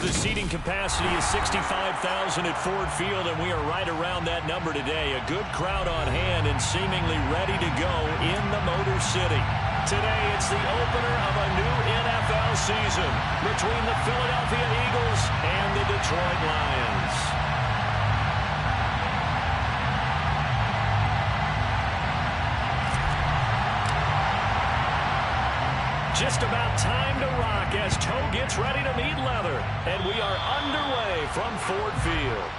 The seating capacity is 65,000 at Ford Field, and we are right around that number today. A good crowd on hand and seemingly ready to go in the Motor City. Today, it's the opener of a new NFL season between the Philadelphia Eagles and the Detroit Lions. Just about time to rock as toe gets ready to meet leather. And we are underway from Ford Field.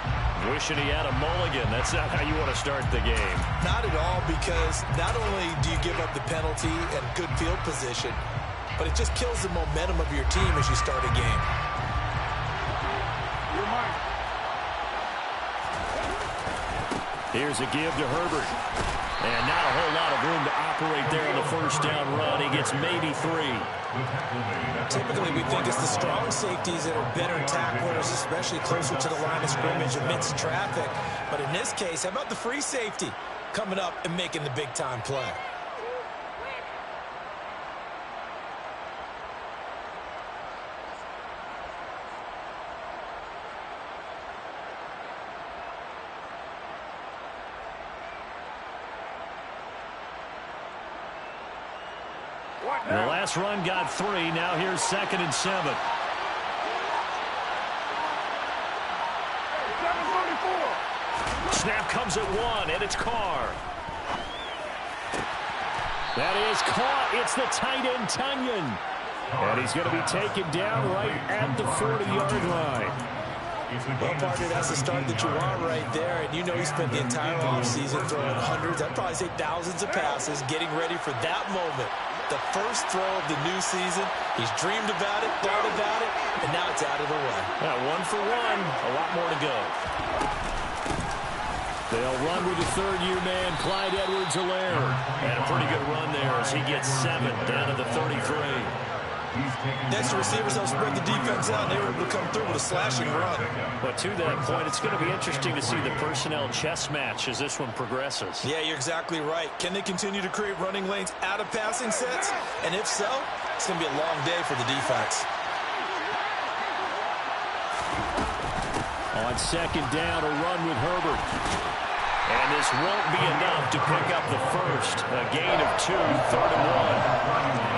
Wishing he had a mulligan. That's not how you want to start the game. Not at all, because not only do you give up the penalty and good field position, but it just kills the momentum of your team as you start a game. Here's a give to Herbert. And not a whole lot of room to operate there on the first down run. He gets maybe 3. Typically, we think it's the strong safeties that are better tacklers, especially closer to the line of scrimmage amidst traffic. But in this case, how about the free safety coming up and making the big-time play? The last run got 3. Now here's 2nd and 7. Snap comes at 1, and it's Carr. That is caught. It's the tight end, Tunyon. And he's going to be taken down right at the 40-yard line. Well, partner, that's the start that you want right there. And you know he spent the entire offseason throwing hundreds, I'd probably say thousands of passes, getting ready for that moment. The first throw of the new season. He's dreamed about it, thought about it, and now it's out of the way. Yeah, 1 for 1. A lot more to go. They'll run with the third-year man, Clyde Edwards-Helaire. And a pretty good run there as he gets 7 down to the 33. Next, the receivers help spread the defense out, and they were able to come through with a slashing run. But to that point, it's going to be interesting to see the personnel chess match as this one progresses. Yeah, you're exactly right. Can they continue to create running lanes out of passing sets? And if so, it's going to be a long day for the defense. On 2nd down, a run with Herbert. And this won't be enough to pick up the first. A gain of 2, 3rd and 1.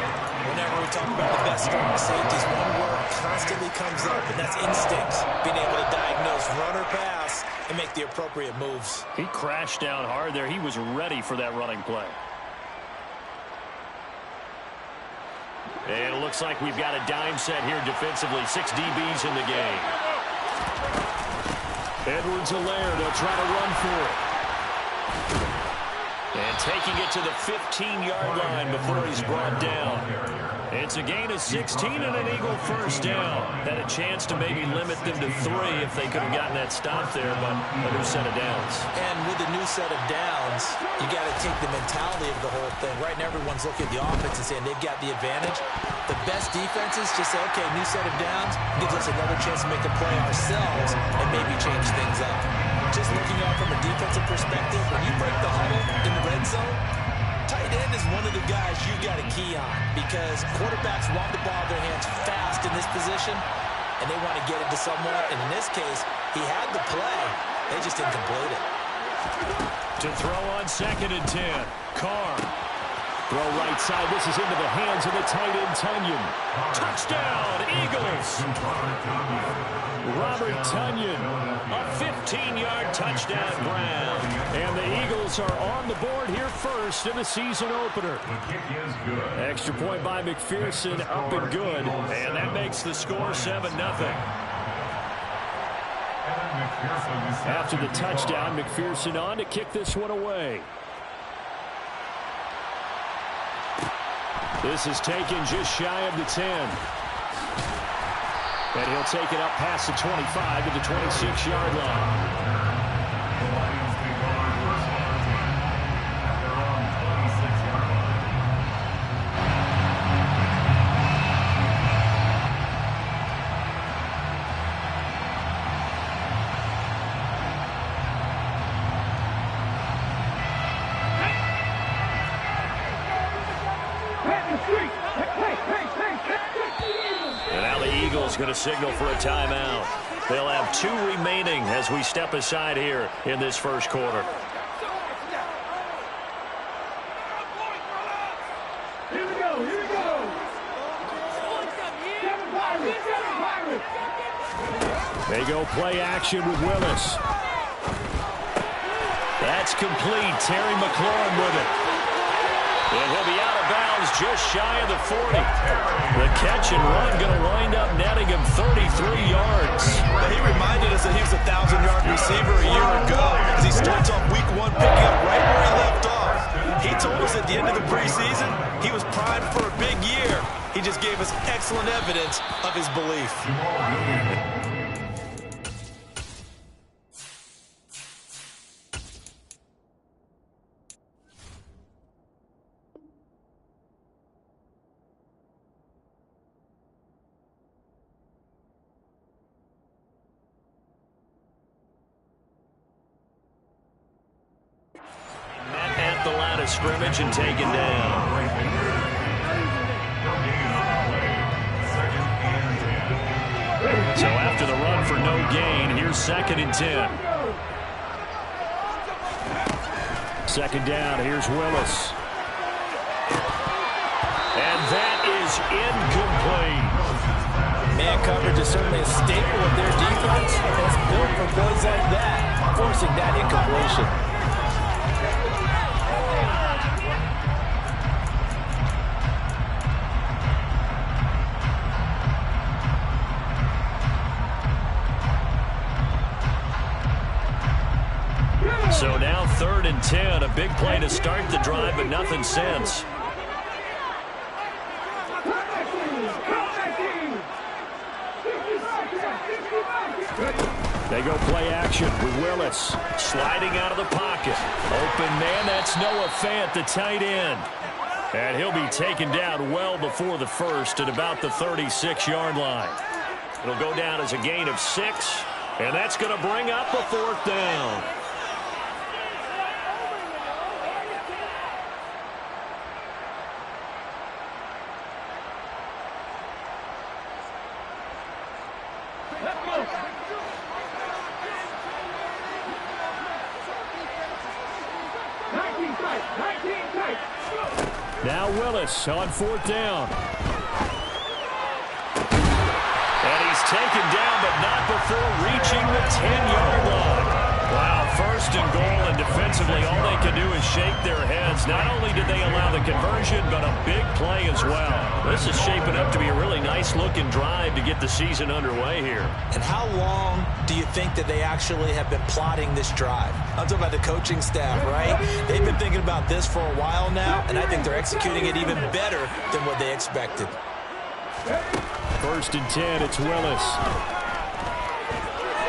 Whenever we talk about the best strong safeties, one word constantly comes up, and that's instincts. Being able to diagnose run or pass and make the appropriate moves. He crashed down hard there. He was ready for that running play. And it looks like we've got a dime set here defensively. 6 DBs in the game. Edwards-Helaire, they'll try to run for it. And taking it to the 15-yard line before he's brought down. It's a gain of 16 and an Eagle first down. Had a chance to maybe limit them to 3 if they could have gotten that stop there, but a new set of downs. And with the new set of downs, you got to take the mentality of the whole thing. Right now, everyone's looking at the offense and saying they've got the advantage. The best defenses just say, okay, new set of downs gives us another chance to make a play ourselves and maybe change things up. Just looking at it from a defensive perspective, when you break the huddle in the red zone, tight end is one of the guys you got to key on because quarterbacks want the ball in their hands fast in this position, and they want to get it to someone. And in this case, he had the play. They just didn't complete it. To throw on 2nd and 10. Carr. Throw right side. This is into the hands of the tight end, Tunyon. Touchdown, Eagles. Robert Tunyon, a 15-yard touchdown grab. And the Eagles are on the board here first in the season opener. Extra point by McPherson, up and good. And that makes the score 7-0. After the touchdown, McPherson on to kick this one away. This is taken just shy of the 10. And he'll take it up past the 25 to the 26-yard line. is going to signal for a timeout. They'll have 2 remaining as we step aside here in this first quarter. Here we go. They go play action with Willis. That's complete. Terry McLaurin with it. And he'll be out of bounds just shy of the 40. The catch and run going to wind up netting him 33 yards. He reminded us that he was a 1,000-yard receiver a year ago as he starts off week 1 picking up right where he left off. He told us at the end of the preseason he was primed for a big year. He just gave us excellent evidence of his belief. At the line of scrimmage and taken down. So after the run for no gain, here's 2nd and 10. 2nd down, here's Willis. And that is incomplete. Man coverage is certainly a staple of their defense. It's built for plays like that, forcing that incompletion. So now 3rd and 10, a big play to start the drive, but nothing since. They go play action with Willis. Sliding out of the pocket. Open man, that's Noah Fant, the tight end. And he'll be taken down well before the first at about the 36-yard line. It'll go down as a gain of 6, and that's going to bring up a 4th down. Now Willis on 4th down. And he's taken down, but not before reaching the 10-yard line. Wow, 1st and goal, and defensively all they can do is shake their heads. Not only did they allow the conversion, but a big play as well. This is shaping up to be a really nice-looking drive to get the season underway here. And how long do you think that they actually have been plotting this drive? I'm talking about the coaching staff, right? They've been thinking about this for a while now, and I think they're executing it even better than what they expected. 1st and 10, it's Willis.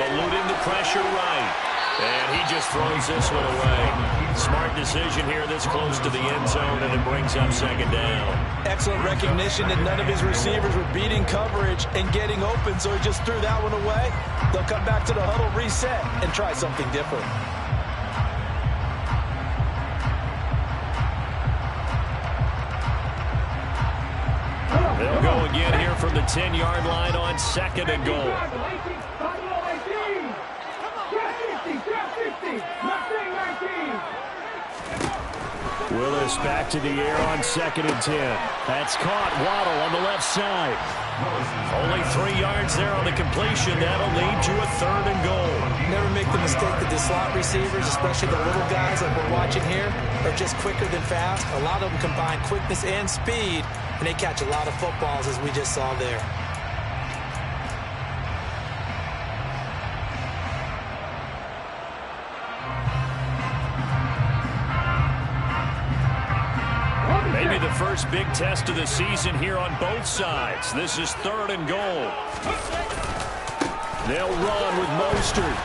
Eluding the pressure right. And he just throws this one away. Smart decision here this close to the end zone, and it brings up 2nd down. Excellent recognition that none of his receivers were beating coverage and getting open, so he just threw that one away. They'll come back to the huddle, reset, and try something different. They'll go again here from the 10-yard line on 2nd and goal. Willis back to the air on 2nd and 10. That's caught. Waddle on the left side. Only 3 yards there on the completion. That'll lead to a 3rd and goal. Never make the mistake that the slot receivers, especially the little guys like we're watching here, are just quicker than fast. A lot of them combine quickness and speed, and they catch a lot of footballs, as we just saw there. Maybe the first big test of the season here on both sides. This is 3rd and goal. They'll run with Mostert.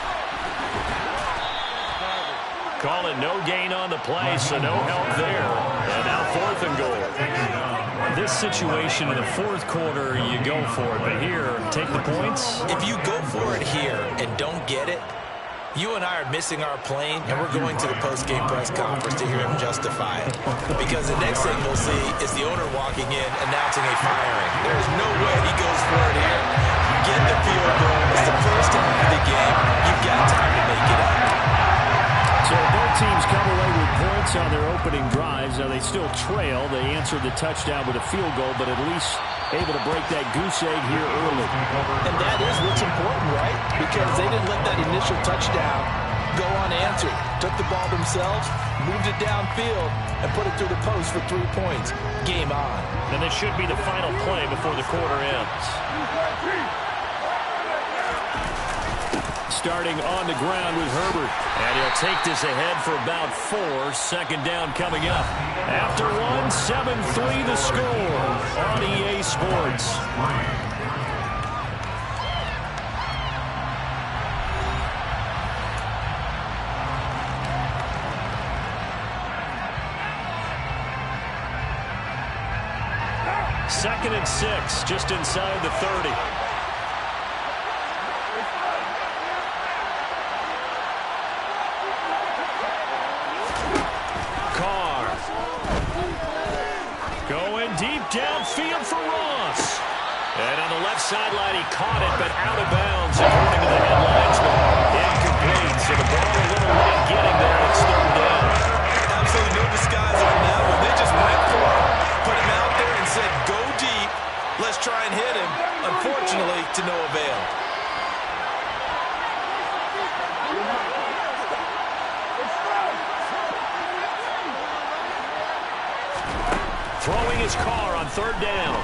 Call it no gain on the play, so no help there. And now 4th and goal. This situation in the 4th quarter, you go for it. But here, take the points. If you go for it here and don't get it, you and I are missing our plane, and we're going to the post-game press conference to hear him justify it. Because the next thing we'll see is the owner walking in announcing a firing. There's no way he goes for it here. get the field goal. It's the first half of the game. You've got time to make it up. So both teams come away with points on their opening drives. Now they still trail. They answered the touchdown with a field goal, but at least able to break that goose egg here early. And that is what's important, right? Because they didn't let that initial touchdown go unanswered. Took the ball themselves, moved it downfield, and put it through the post for 3 points. Game on. And this should be the final play before the quarter ends. Starting on the ground with Herbert. And he'll take this ahead for about 4. Second down coming up. After 1, 7-3 the score on EA Sports. Second and 6, just inside the 30. Going deep downfield for Ross. And on the left sideline, he caught it, but out of bounds, according to the headlines. Incomplete, so the ball a little late getting there. It's third down. Absolutely no disguise on that one. They just went for it, put him out there and said, go deep. Let's try and hit him. Unfortunately, to no avail. Throwing his car on third down.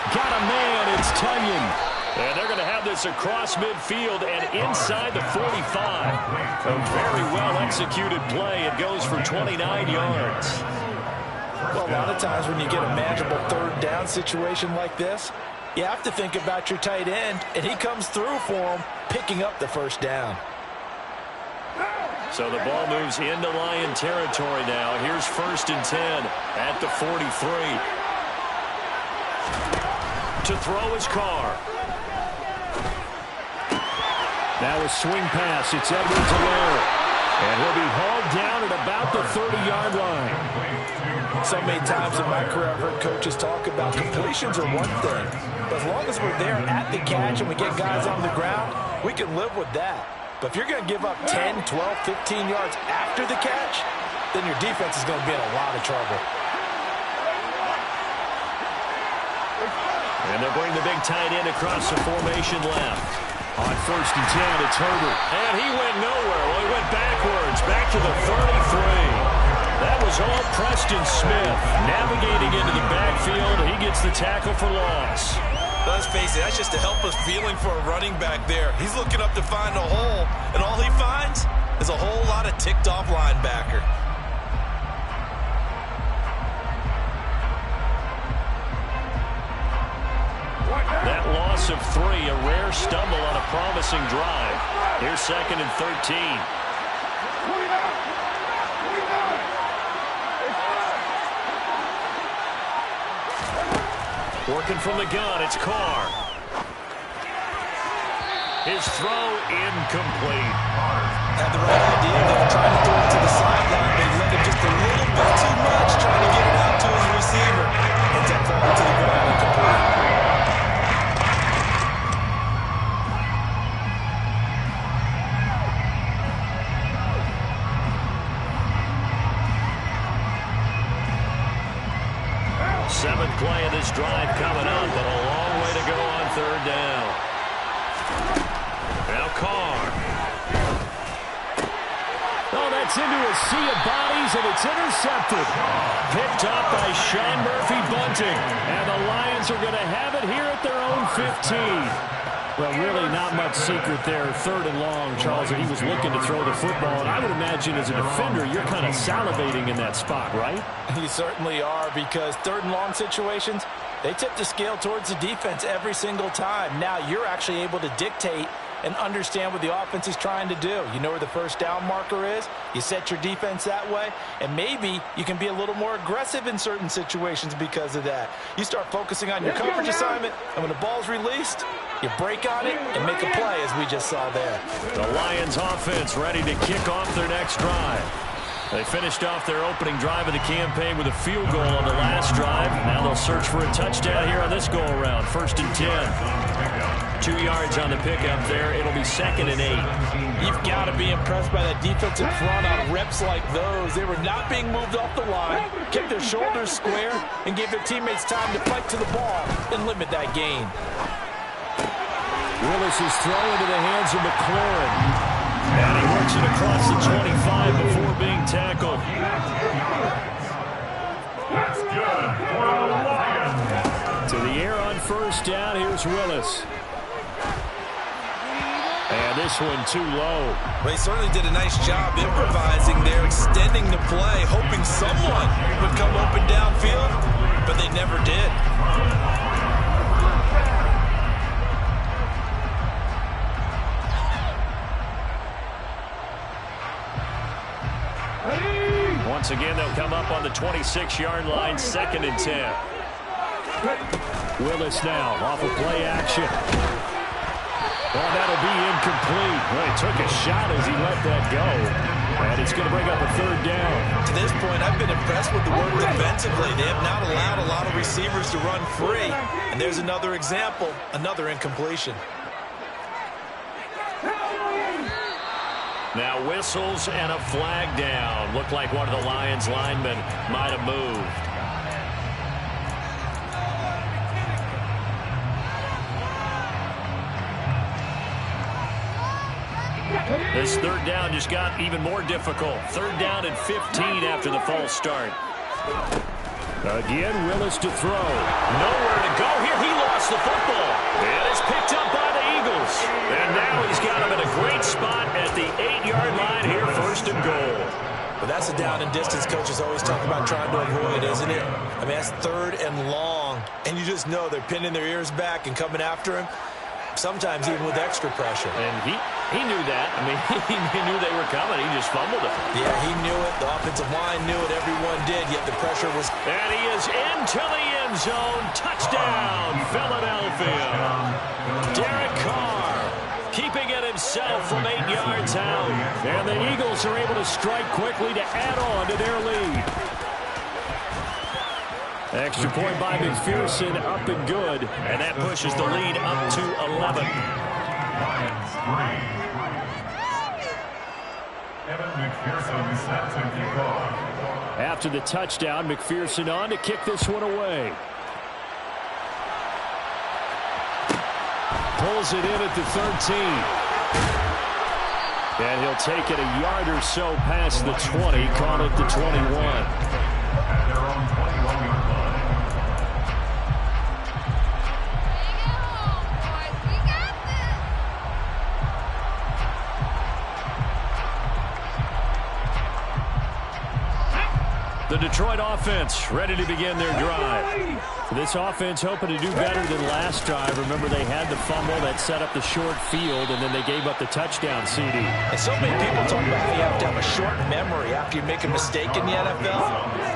Got a man, it's Tunyon. And they're going to have this across midfield and inside the 45. A very well-executed play. It goes for 29 yards. Well, a lot of times when you get a manageable third down situation like this, you have to think about your tight end, and he comes through for him, picking up the first down. So the ball moves into Lion territory now. Here's first and 10 at the 43. To throw his car. Now a swing pass. It's Edwards-Helaire. And he'll be hauled down at about the 30-yard line. So many times in my career I've heard coaches talk about completions are one thing. But as long as we're there at the catch and we get guys on the ground, we can live with that. But if you're going to give up 10, 12, 15 yards after the catch, then your defense is going to be in a lot of trouble. And they'll bring the big tight end across the formation left. On first and 10, it's Herbert. And he went nowhere. Well, he went backwards, back to the 33. That was all Preston Smith. Navigating into the backfield, he gets the tackle for loss. Let's face it, that's just a helpless feeling for a running back there. He's looking up to find a hole, and all he finds is a whole lot of ticked-off linebacker. That loss of 3, a rare stumble on a promising drive. Here's second and 13. Working from the gun, it's Carr. His throw incomplete. Had the right idea, though, trying to throw it to the sideline, but he let him just a little bit too much, trying to get it out to his receiver. Ends up falling to the ground incomplete. Seventh play of this drive coming up, but a long way to go on third down. Now Carr. Oh, that's into a sea of bodies, and it's intercepted. Picked up by Sean Murphy-Bunting. And the Lions are going to have it here at their own 15. Well, really not much secret there. Third and long, Charles, and he was looking to throw the football. And I would imagine as a defender, you're kind of salivating in that spot, right? You certainly are, because third and long situations, they tip the scale towards the defense every single time. Now you're actually able to dictate and understand what the offense is trying to do. You know where the first down marker is. You set your defense that way, and maybe you can be a little more aggressive in certain situations because of that. You start focusing on your coverage assignment, and when the ball's released, you break on it and make a play, as we just saw there. The Lions offense ready to kick off their next drive. They finished off their opening drive of the campaign with a field goal on the last drive. Now they'll search for a touchdown here on this go-around. 1st and 10. 2 yards on the pickup there. It'll be 2nd and 8. You've got to be impressed by that defensive front on reps like those. They were not being moved off the line, kept their shoulders square, and gave their teammates time to fight to the ball and limit that gain. Willis is thrown into the hands of McLaurin. And he works it across the 25 before being tackled. That's good for the Lions. To the air on 1st down. Here's Willis. And this one too low. Well, he certainly did a nice job improvising there, extending the play, hoping someone would come open downfield, but they never did. Once again, they'll come up on the 26-yard line, 2nd and 10. Willis now off of play action. Well, that'll be incomplete. Well, he took a shot as he let that go. And it's going to bring up a 3rd down. To this point, I've been impressed with the work defensively. They have not allowed a lot of receivers to run free. And there's another example, another incompletion. Now whistles and a flag down. Looked like one of the Lions linemen might have moved. This 3rd down just got even more difficult. 3rd down and 15 after the false start. Again, Willis to throw. Nowhere to go here. He lost the football. And it's picked up by the Eagles. And now he's got him in a great spot at the 8-yard line here, 1st and goal. But that's a down and distance coaches always talk about trying to avoid, isn't it? I mean, that's 3rd and long. And you just know they're pinning their ears back and coming after him. Sometimes even with extra pressure. And he knew that. I mean, he knew they were coming. He just fumbled it. Yeah, he knew it. The offensive line knew it. Everyone did, yet the pressure was... And he is into the end zone. Touchdown, Philadelphia. Derek Carr keeping it himself from 8 yards out. And the Eagles are able to strike quickly to add on to their lead. Extra point by McPherson, up and good. And that pushes the lead up to 11. After the touchdown, McPherson on to kick this one away. Pulls it in at the 13. And he'll take it a yard or so past the 20, call it the 21. The Detroit offense ready to begin their drive. This offense hoping to do better than last drive. Remember, they had the fumble that set up the short field, and then they gave up the touchdown, CD. And so many people talk about how you have to have a short memory after you make a mistake in the NFL.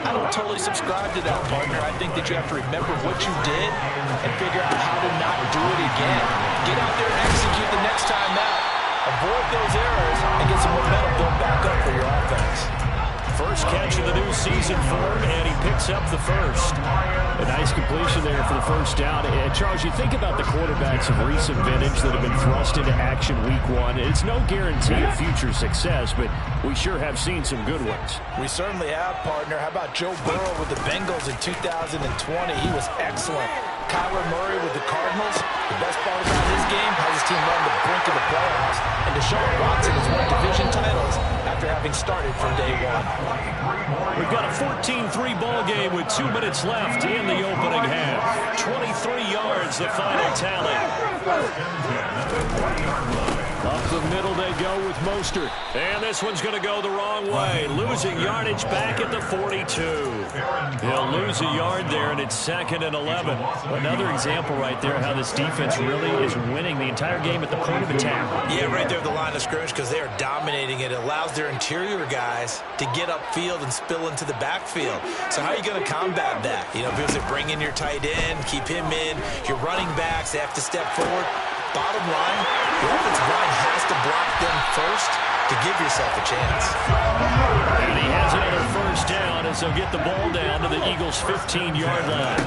I don't totally subscribe to that, partner. I think that you have to remember what you did and figure out how to not do it again. Get out there and execute the next time out. Avoid those errors and get some momentum built back up for your offense. First catch of the new season for him, and he picks up the first. A nice completion there for the first down. And Charles, you think about the quarterbacks of recent vintage that have been thrust into action week 1. It's no guarantee of future success, but we sure have seen some good ones. We certainly have, partner. How about Joe Burrow with the Bengals in 2020? He was excellent. Kyler Murray with the Cardinals. The best part about his game, has his team on the brink of the playoffs. And Deshaun Watson has won division titles after having started from day 1. We've got a 14-3 ball game with 2 minutes left in the opening half. 23 yards, the final tally. Up the middle they go with Mostert. And this one's going to go the wrong way. Losing yardage back at the 42. He'll lose a yard there, and it's 2nd and 11. Another example right there how this defense really is winning the entire game at the point of attack. Yeah, right there at the line of scrimmage because they are dominating it. It allows their interior guys to get upfield and spill into the backfield. So how are you going to combat that? You know, because they bring in your tight end, keep him in. Your running backs, they have to step forward. Bottom line, the offensive line has to block them first to give yourself a chance. And he has another first down as they'll get the ball down to the Eagles' 15-yard line.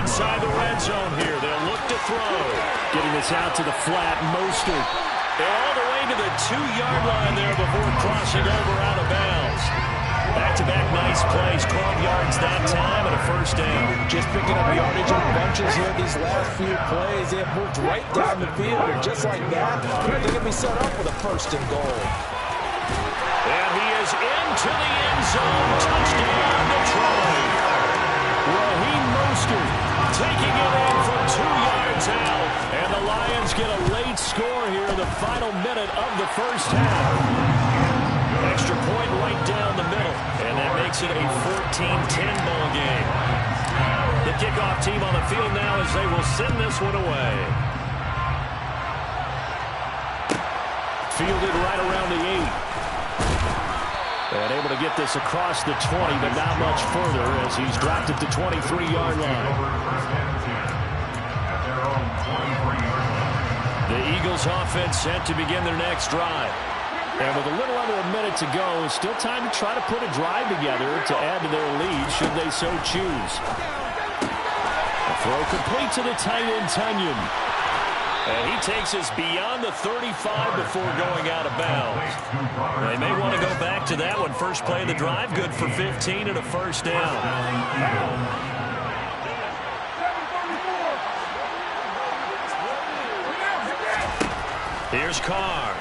Inside the red zone here, they'll look to throw. Getting this out to the flat, Mostert. They're all the way to the 2-yard line there before crossing over out of bounds. Back-to-back nice plays, 12 yards that time, and a first down. Just picking up yardage in bunches here these last few plays. They have moved right down the field, and just like that, they're going to be set up with a first and goal. And he is into the end zone. Touchdown, Detroit. Raheem Mostert taking it in from 2 yards out. And the Lions get a late score here in the final minute of the first half. Extra point right down the middle. And that makes it a 14-10 ball game. The kickoff team on the field now as they will send this one away. Fielded right around the 8. And able to get this across the 20, but not much further as he's dropped at the 23-yard line. The Eagles offense set to begin their next drive. And with a little under a minute to go, it's still time to try to put a drive together to add to their lead should they so choose. A throw complete to the tight end, Tunyon. And he takes us beyond the 35 before going out of bounds. They may want to go back to that one. First play of the drive, good for 15 and a first down. Here's Carr.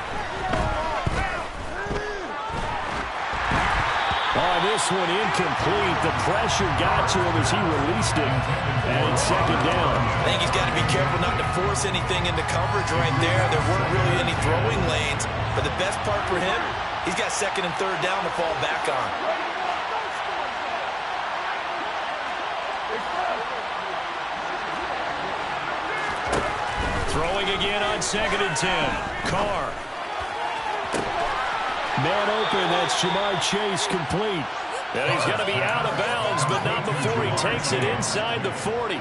Oh, this one incomplete. The pressure got to him as he released it. And it's second down. I think he's got to be careful not to force anything into coverage right there. There weren't really any throwing lanes. But the best part for him, he's got second and third down to fall back on. Throwing again on second and 10. Carr. Man open, that's Jamar Chase complete. And he's going to be out of bounds, but not before he takes it inside the 40.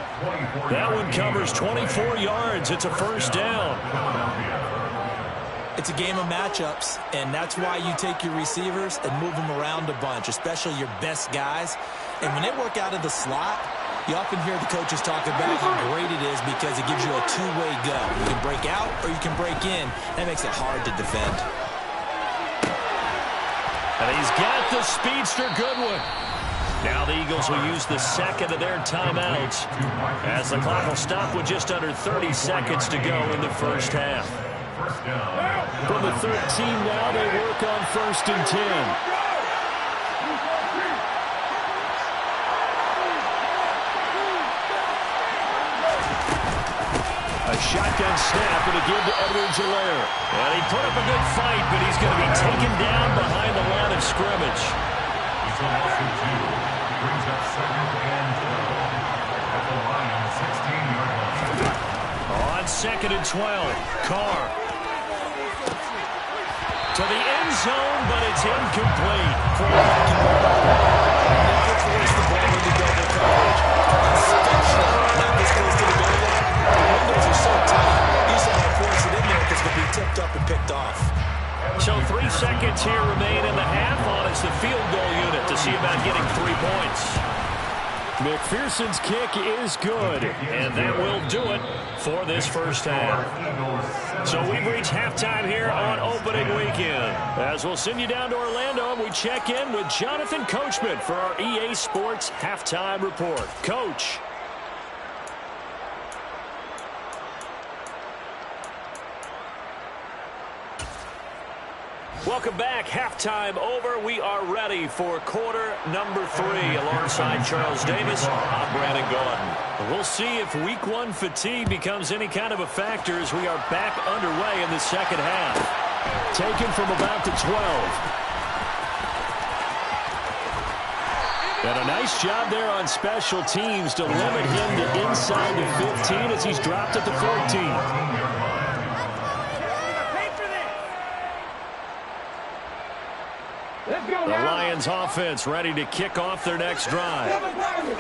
That one covers 24 yards. It's a first down. It's a game of matchups, and that's why you take your receivers and move them around a bunch, especially your best guys. And when they work out of the slot, you often hear the coaches talk about how great it is because it gives you a two-way go. You can break out or you can break in. That makes it hard to defend. And he's got the speedster Goodwin. Now the Eagles will use the second of their timeouts as the clock will stop with just under 30 seconds to go in the first half. From the 13 now, they work on first and 10. A shotgun snap and a give to Edwards-Helaire. And he put up a good fight, but he's going to be taken down behind the line of scrimmage. He's on two. Brings up second and 12 at the Lions' 16-yard line. On second and 12, Carr. To the end zone, but it's incomplete. Never force the ball into double coverage, especially not this close to the goal line. The windows are so tight, you just want to force it in there because it'll be tipped up and picked off. So 3 seconds here remain in the half on it's the field goal unit to see about getting 3 points. McPherson's kick is good, and that will do it for this first half. So we've reached halftime here on opening weekend. As we'll send you down to Orlando, and we check in with Jonathan Coachman for our EA Sports Halftime Report. Coach. Welcome back. Halftime over. We are ready for quarter number 3. Alongside Charles Davis, I'm Brandon Gaudin. We'll see if week 1 fatigue becomes any kind of a factor as we are back underway in the second half. Taken from about the 12. And a nice job there on special teams to limit him to inside the 15 as he's dropped at the 14. The Lions offense ready to kick off their next drive.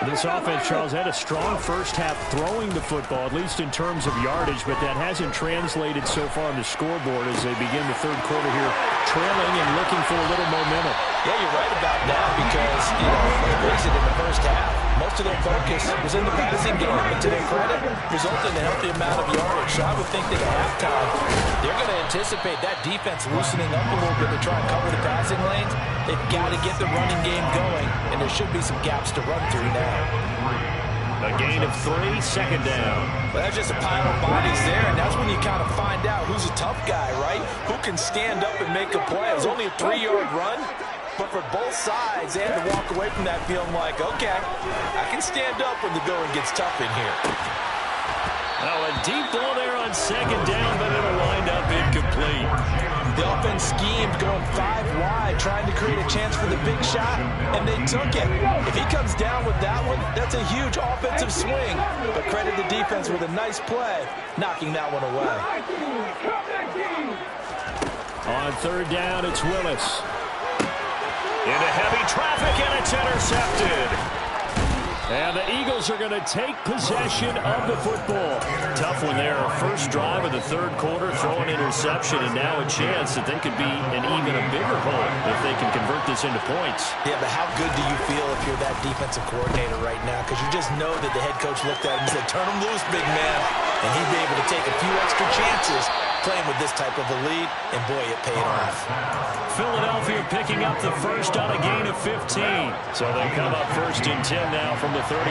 This offense, Charles, had a strong first half throwing the football, at least in terms of yardage, but that hasn't translated so far on the scoreboard as they begin the third quarter here, trailing and looking for a little momentum. Yeah, you're right about that because, let's face it, in the first half, most of their focus was in the passing game. But to their credit, resulted in a healthy amount of yardage. So I would think that at halftime, they're going to anticipate that defense loosening up a little bit to try and cover the passing lanes. They've got to get the running game going, and there should be some gaps to run through now. A gain of 3, second down. Well, that's just a pile of bodies there, and that's when you kind of find out who's a tough guy, right? Who can stand up and make a play. It was only a 3-yard run, but for both sides, they had to walk away from that feeling like, okay, I can stand up when the going gets tough in here. Oh, a deep ball there on second down, but it'll wind up incomplete. The offense schemed going 5 wide, trying to create a chance for the big shot, and they took it. If he comes down with that one, that's a huge offensive swing. But credit the defense with a nice play, knocking that one away. On third down, it's Willis. Into heavy traffic, and it's intercepted. And the Eagles are going to take possession of the football. Tough one there. First drive of the third quarter, throw an interception, and now a chance that they could be in even a bigger hole if they can convert this into points. Yeah, but how good do you feel if you're that defensive coordinator right now? Because you just know that the head coach looked at him and said, turn him loose, big man. And he'd be able to take a few extra chances playing with this type of a lead, and boy, it paid off. Philadelphia picking up the first on a gain of 15. So they come up first and 10 now from the 33.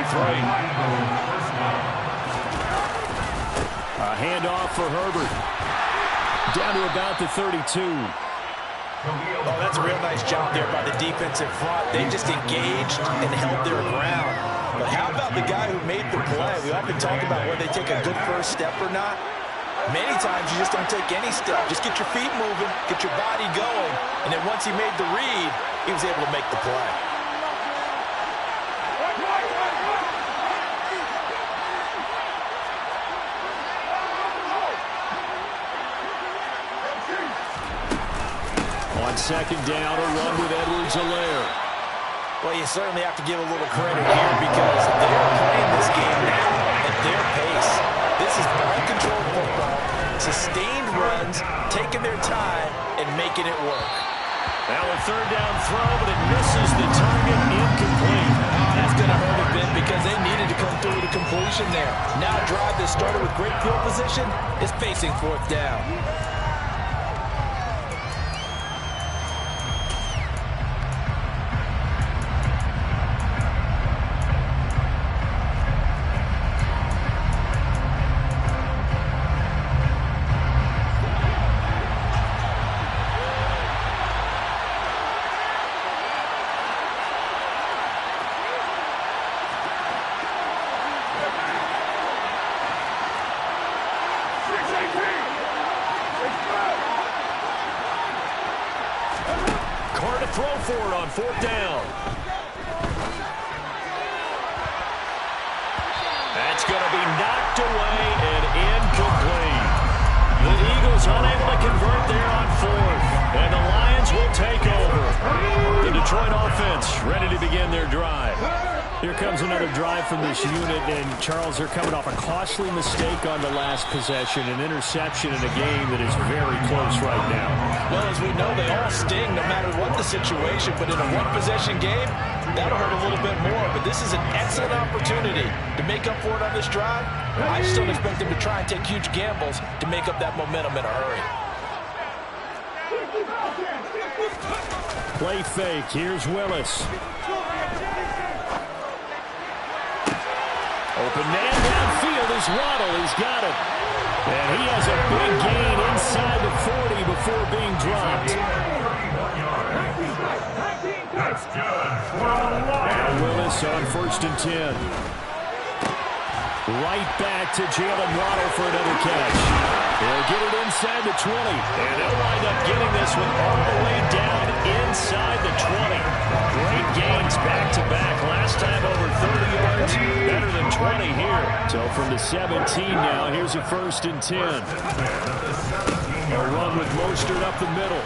A handoff for Herbert. Down to about the 32. Oh, that's a real nice job there by the defensive front. They just engaged and held their ground. But how about the guy who made the play? We often talk about whether they take a good first step or not. Many times you just don't take any step. Just get your feet moving, get your body going, and then once he made the read, he was able to make the play. On second down, a run with Edwards-Helaire. Well, you certainly have to give a little credit here because they're playing this game now at their pace. This is ball-controlled football, sustained runs, taking their time, and making it work. Now a third down throw, but it misses the target, incomplete. Oh, that's going to hurt a bit because they needed to come through with a completion there. Now a drive that started with great field position is facing fourth down. Throw for it on fourth down. That's going to be knocked away and incomplete. The Eagles unable to convert there on fourth, and the Lions will take over. The Detroit offense ready to begin their drive. Here comes another drive from this unit, and Charles, they're coming off a costly mistake on the last possession, an interception in a game that is very close right now. Well, as we know, they all sting no matter what the situation, but in a one-possession game, that'll hurt a little bit more. But this is an excellent opportunity to make up for it on this drive. I just don't expect them to try and take huge gambles to make up that momentum in a hurry. Play fake. Here's Willis. Open man downfield is Waddle. He's got it. And he has a big gain inside the 40 before being dropped. That's good. And Willis on first and 10. Right back to Jalen Waddle for another catch. They'll get it inside the 20. And they'll wind up getting this one all the way down inside the 20. Great gains back-to-back. Last time over 30 yards. Better than 20 here. So from the 17 now, here's a first and 10. A run with Mostert up the middle.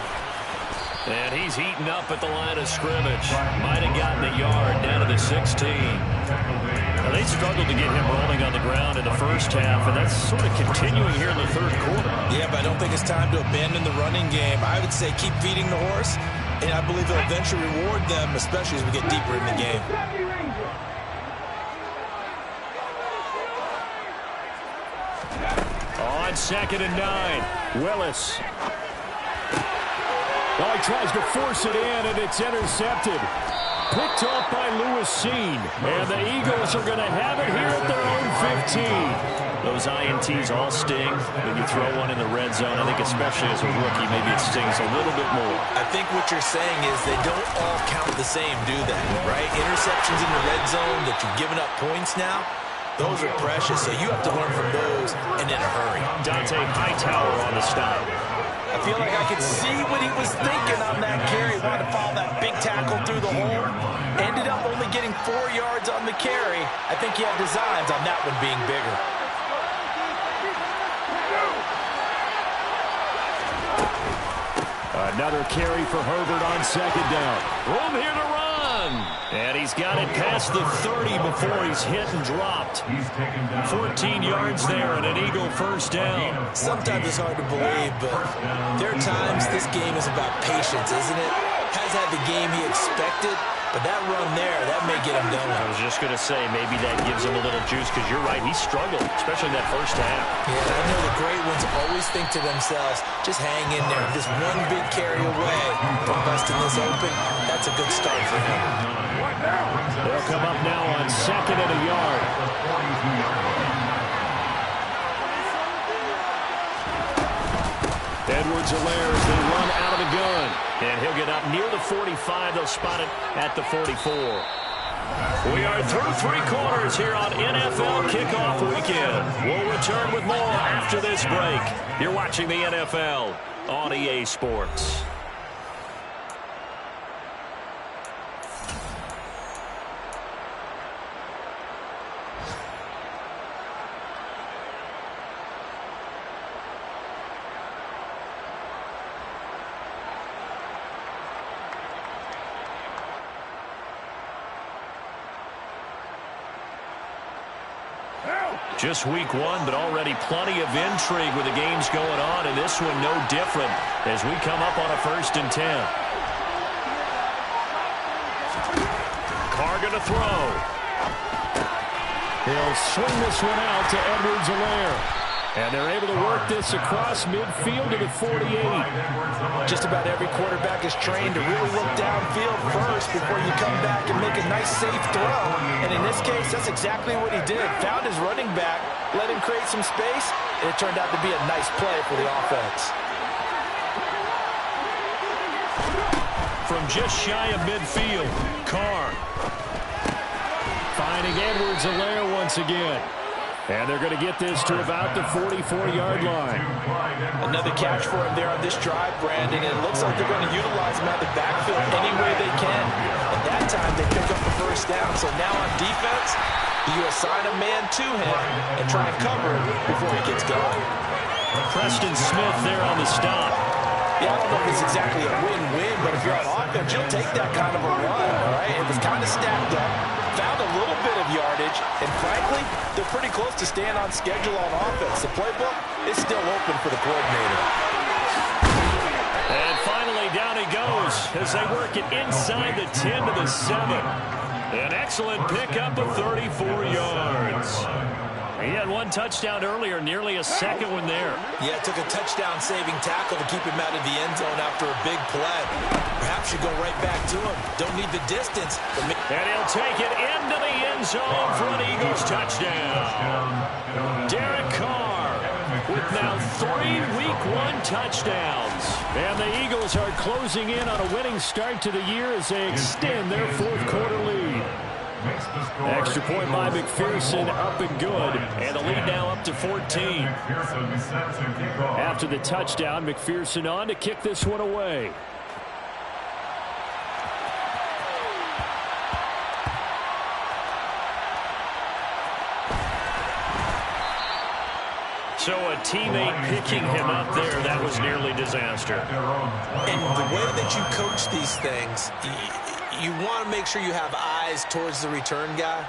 And he's heating up at the line of scrimmage. Might have gotten a yard down to the 16. Now, they struggled to get him rolling on the ground in the first half, and that's sort of continuing here in the third quarter. Yeah, but I don't think it's time to abandon the running game. I would say keep feeding the horse, and I believe they'll eventually reward them, especially as we get deeper in the game. On 2nd and 9, Willis. Oh, he tries to force it in, and it's intercepted. Picked off by Lewis Seen. And the Eagles are going to have it here at their own 15. Those INTs all sting when you throw one in the red zone. I think especially as a rookie, maybe it stings a little bit more. I think what you're saying is they don't all count the same, do they? Right? Interceptions in the red zone that you've given up points now, those are precious, so you have to learn from those and in a hurry. Dante Hightower on the stop. I feel like I could see what he was thinking on that carry. Wanted to follow that big tackle through the hole. Ended up only getting 4 yards on the carry. I think he had designs on that one being bigger. Another carry for Herbert on 2nd down. Room here to run. And he's got it past the 30 before he's hit and dropped. 14 yards there and an Eagle first down. Sometimes it's hard to believe, but there are times this game is about patience, isn't it? Has had the game he expected, but that run there, that may get him going. I was just going to say, maybe that gives him a little juice, because you're right, he struggled, especially in that first half. Yeah, I know the great ones always think to themselves, just hang in there, just one big carry away from busting this open. That's a good start for him. They'll come up now on 2nd and a yard. Edwards-Helaire as they run out of the gun. And he'll get up near the 45. They'll spot it at the 44. We are through 3 quarters here on NFL Kickoff Weekend. We'll return with more after this break. You're watching the NFL on EA Sports. Just week 1, but already plenty of intrigue with the games going on, and this one no different as we come up on a 1st and 10. Carr going to throw. He'll swing this one out to Edwards-Helaire. And they're able to work this across midfield to the 48. Just about every quarterback is trained to really look downfield first before you come back and make a nice, safe throw. And in this case, that's exactly what he did. Found his running back, let him create some space, and it turned out to be a nice play for the offense. From just shy of midfield, Carr. Finding Edwards-Helaire once again. And they're going to get this to about the 44-yard line. Another catch for him there on this drive, Brandon. And it looks like they're going to utilize him out of the backfield any way they can. And that time they pick up the 1st down. So now on defense, you assign a man to him and try and cover him before he gets going. Preston Smith there on the stop. Yeah, I don't know if it's exactly a win-win, but if you're on offense, you'll take that kind of a run, all right? It was kind of stacked up, found a little bit of yardage, and frankly, they're pretty close to staying on schedule on offense. The playbook is still open for the coordinator. And finally, down he goes as they work it inside the 10 to the 7. An excellent pickup of 34 yards. He had 1 touchdown earlier, nearly a 2nd one there. Yeah, it took a touchdown-saving tackle to keep him out of the end zone after a big play. Perhaps you go right back to him. Don't need the distance. And he'll take it into the end zone for an Eagles touchdown. Derek Carr with now 3 Week 1 touchdowns. And the Eagles are closing in on a winning start to the year as they extend their 4th quarter lead. Extra point by McPherson, up and good. And the lead now up to 14. After the touchdown, McPherson on to kick this one away. So a teammate picking him up there, that was nearly disaster. And the way they that you coach these things, you want to make sure you have eyes towards the return guy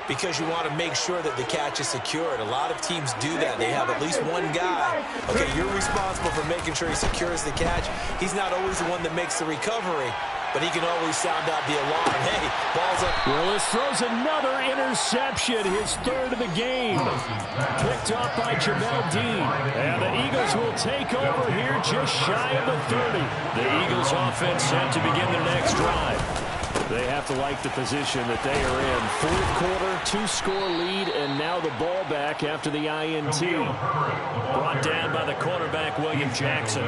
because you want to make sure that the catch is secured. A lot of teams do that. They have at least one guy. Okay, you're responsible for making sure he secures the catch. He's not always the one that makes the recovery, but he can always sound out the alarm. Hey, ball's up. Willis throws another interception, his third of the game. Picked off by Jamel Dean. And the Eagles will take over here just shy of the 30. The Eagles offense set to begin their next drive. They have to like the position that they are in. Fourth quarter, 2-score lead, and now the ball back after the INT. Brought down by the quarterback, William Jackson.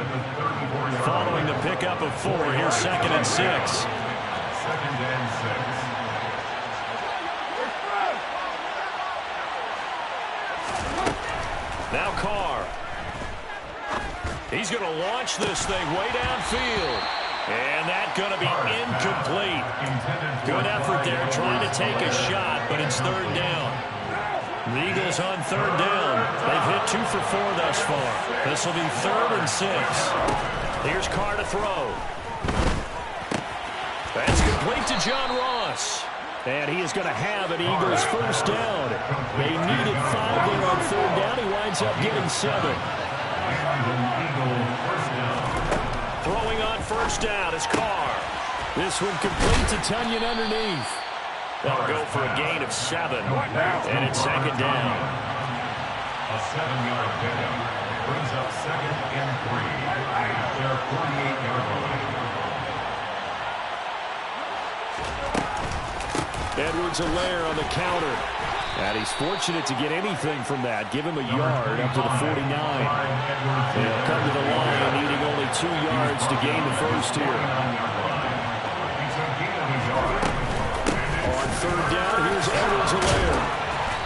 Following the pickup of 4, here's 2nd and 6. 2nd and 6. Now Carr. He's going to launch this thing way downfield. And that's going to be incomplete. Good effort there trying to take a shot, but it's 3rd down. The Eagles on 3rd down. They've hit 2 for 4 thus far. This will be 3rd and 6. Here's Carr to throw. That's complete to John Ross. And he is going to have an Eagles first down. They needed 5 there on 3rd down. He winds up getting 7. Throwing on first down is Carr. This one complete to Tunyon underneath. They'll go for a gain of 7. And it's 2nd down. A 7-yard pickup brings up 2nd and 3 at their 48-yard line. Edwards-Helaire on the counter. And he's fortunate to get anything from that. Give him a yard up to the 49. They'll come to the line needing only 2 yards to gain the first here. On 3rd down, here's Edwards-Helaire.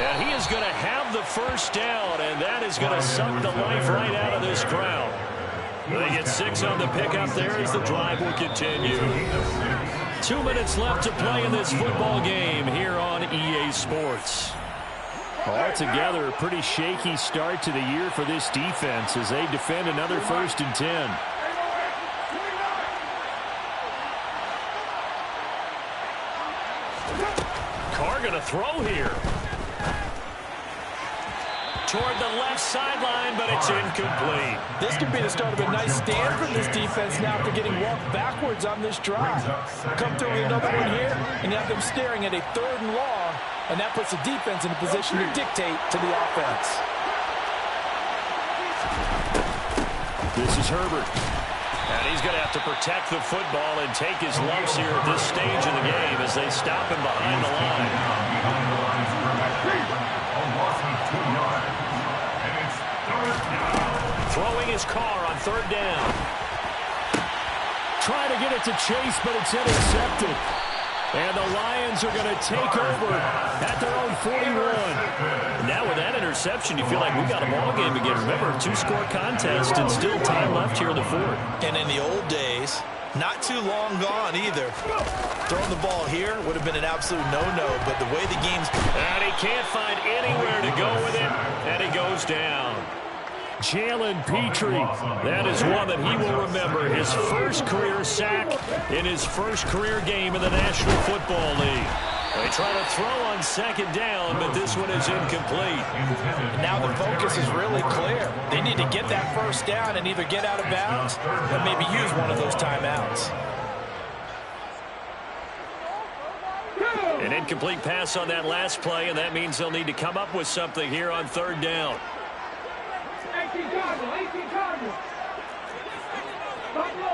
And he is going to have the first down, and that is going to suck the life right out of this crowd. They get 6 on the pickup there as the drive will continue. 2 minutes left to play in this football game here on EA Sports. Altogether, a pretty shaky start to the year for this defense as they defend another 1st and 10. Carr going to throw here. Toward the left sideline, but it's incomplete. This could be the start of a nice stand from this defense now after getting walked backwards on this drive. Come through with another one here, and you have them staring at a 3rd and long, and that puts the defense in a position to dictate to the offense. This is Herbert. And he's going to have to protect the football and take his lumps here at this stage of the game as they stop him behind the line. Throwing his Carr on 3rd down. Trying to get it to Chase, but it's intercepted. And the Lions are going to take over at their own 41. Now with that interception, you feel like we got a ball game again. Remember, 2-score contest and still time left here in the 4th. And in the old days, not too long gone either. Throwing the ball here would have been an absolute no-no, but the way the game's... And he can't find anywhere to go with it, and he goes down. Jalen Petrie, that is one that he will remember. His first career sack in his first career game in the National Football League. They try to throw on 2nd down, but this one is incomplete. Now the focus is really clear. They need to get that first down and either get out of bounds or maybe use one of those timeouts. An incomplete pass on that last play, and that means they'll need to come up with something here on 3rd down. 18 Cardinals. Buffalo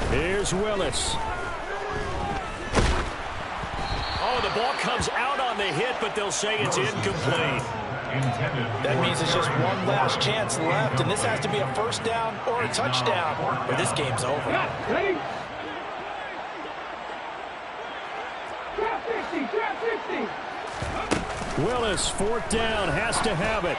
18. Here's Willis. Oh, the ball comes out on the hit, but they'll say it's incomplete. That means it's just one last chance left, and this has to be a first down or a touchdown, or this game's over. Ready? Trap 60. Willis, 4th down, has to have it.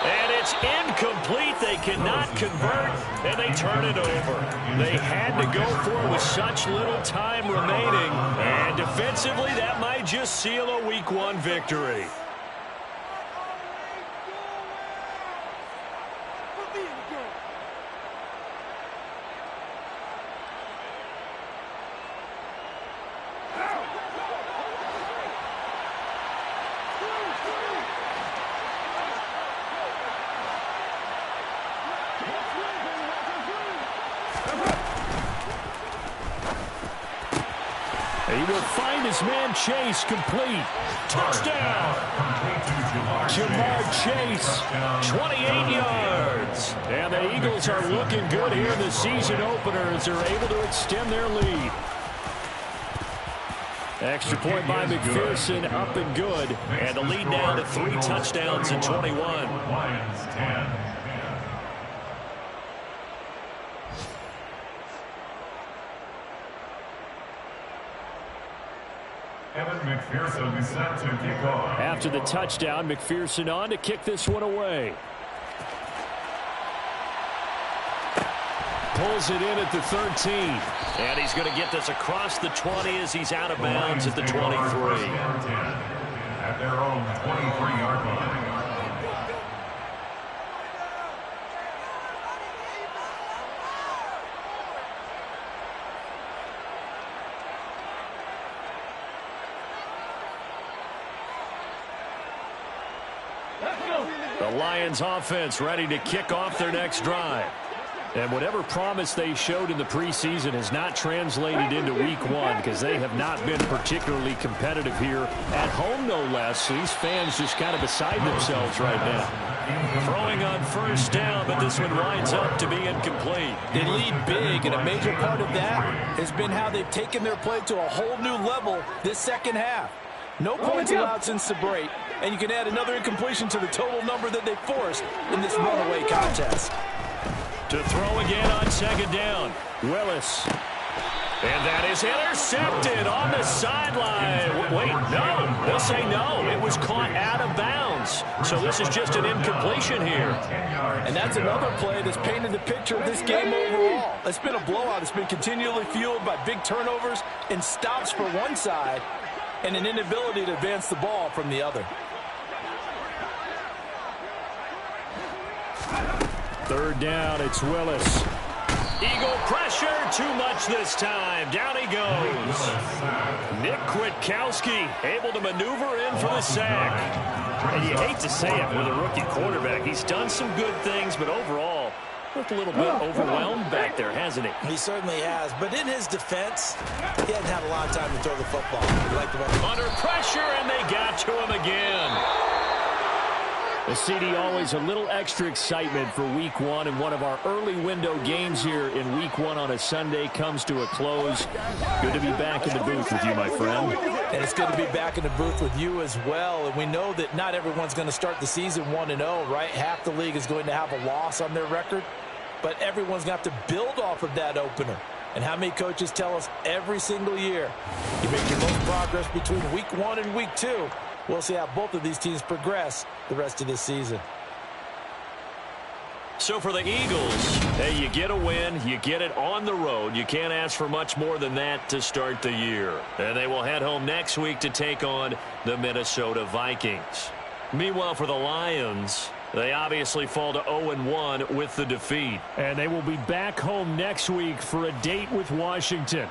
And It's incomplete. They cannot convert, and they turn it over. They had to go for it with such little time remaining, and defensively, that might just seal a Week 1 victory. He will find his man Chase complete. Touchdown! Jamar Chase, 28 yards. And the Eagles are looking good here in the season opener as they're able to extend their lead. Extra point by McPherson, up and good. And the lead now to 3 touchdowns and 21. Lions 10. Evan McPherson is set to kick off. After the touchdown, McPherson on to kick this one away. Pulls it in at the 13. And he's going to get this across the 20 as he's out of bounds at the 23. At their own 23-yard line. The Lions offense ready to kick off their next drive. And whatever promise they showed in the preseason has not translated into Week 1 because they have not been particularly competitive here at home, no less. These fans just kind of beside themselves right now. Throwing on first down, but this one winds up to be incomplete. They lead big, and a major part of that has been how they've taken their play to a whole new level this second half. No points allowed since the break, and you can add another incompletion to the total number that they forced in this runaway contest. To throw again on second down, Willis. And that is intercepted on the sideline. Wait, no. They'll say no. It was caught out of bounds. So this is just an incompletion here. And that's another play that's painted the picture of this game overall. It's been a blowout. It's been continually fueled by big turnovers and stops for one side and an inability to advance the ball from the other. Third down, it's Willis. Eagle pressure, too much this time. Down he goes. Nick Kwiatkowski able to maneuver in for the sack. And you hate to say it with a rookie quarterback. He's done some good things, but overall, looked a little bit overwhelmed back there, hasn't he? He certainly has. But in his defense, he hasn't had a lot of time to throw the football. Under pressure, and they got to him again. The CD always a little extra excitement for Week 1, and one of our early window games here in Week 1 on a Sunday comes to a close. Good to be back in the booth with you, my friend. And it's good to be back in the booth with you as well. And we know that not everyone's going to start the season 1-0, right? Half the league is going to have a loss on their record, but everyone's going to have to build off of that opener. And how many coaches tell us every single year, you make your most progress between Week 1 and Week 2. We'll see how both of these teams progress the rest of this season. So for the Eagles, hey, you get a win, you get it on the road. You can't ask for much more than that to start the year. And they will head home next week to take on the Minnesota Vikings. Meanwhile, for the Lions, they obviously fall to 0-1 with the defeat. And they will be back home next week for a date with Washington.